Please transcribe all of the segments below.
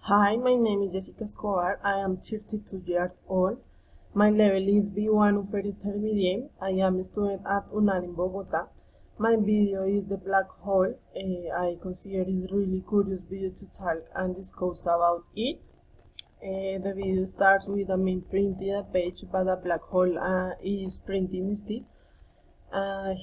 Hi, my name is Jessica Escobar. I am 32 years old. My level is B1 Upper Intermediate. I am a student at UNAL in Bogota. My video is the black hole. I consider it really curious video to talk and discuss about it. The video starts with a man printing a page, but a black hole is printing instead.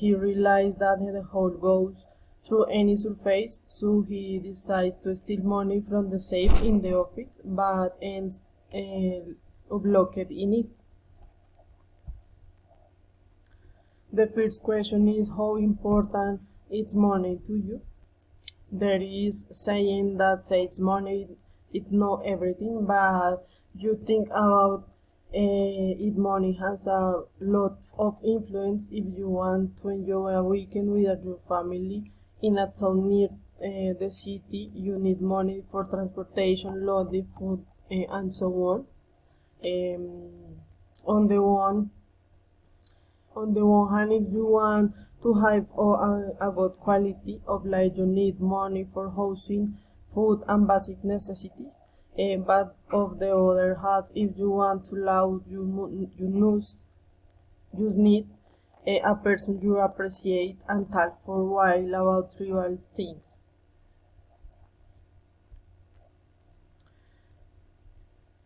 He realized that the hole goes through any surface, so he decides to steal money from the safe in the office, but ends blocked in it. The first question is, how important is money to you? There is saying that says money it's not everything, but you think about it, money has a lot of influence. If you want to enjoy a weekend with your family in a town near the city, you need money for transportation, lodging, food, and so on. Um, on the one hand, if you want to have a good quality of life, you need money for housing, food, and basic necessities. But of the other hand, if you want to love, you need a person you appreciate and talk for a while about trivial things.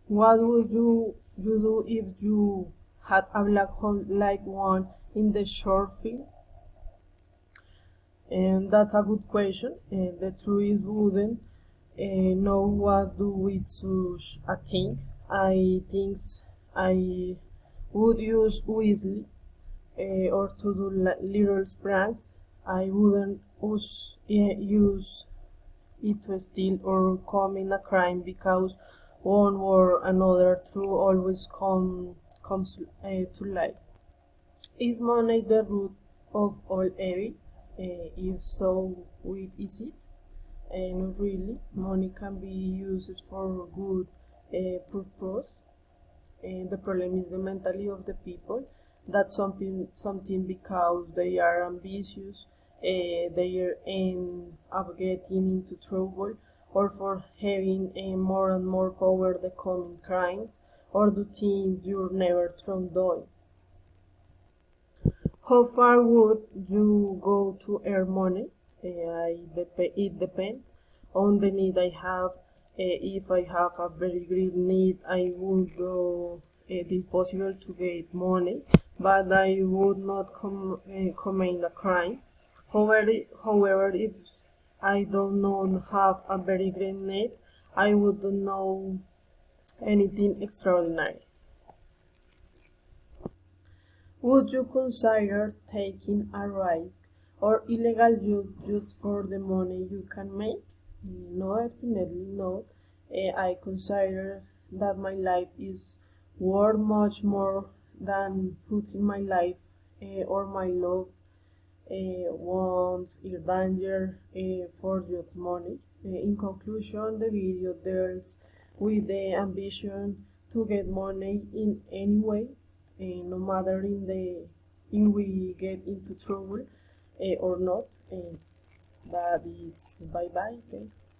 What would you do if you had a black hole like one in the short film? And that's a good question. The truth is, wouldn't know what do with such a thing. I think I would use Weasley or to do little pranks. I wouldn't use it to steal or commit a crime because one or another truth always comes to light. Is money the root of all evil? If so, what is it? Not really. Money can be used for good purpose. The problem is the mentality of the people. That something because they are ambitious, they end up getting into trouble, or for having more and more power the common crimes, or do things you're never thrown down. How far would you go to earn money? It depends on the need I have. If I have a very great need, I would do it impossible to get money, but I would not commit a crime. However, if I don't know have a very great need, I wouldn't know anything extraordinary. Would you consider taking a risk or illegal job just for the money you can make? No, definitely not. I consider that my life is worth much more than putting my life or my love ones in danger for just money. In conclusion, the video deals with the ambition to get money in any way, no matter in we get into trouble or not. That it's bye bye. Thanks.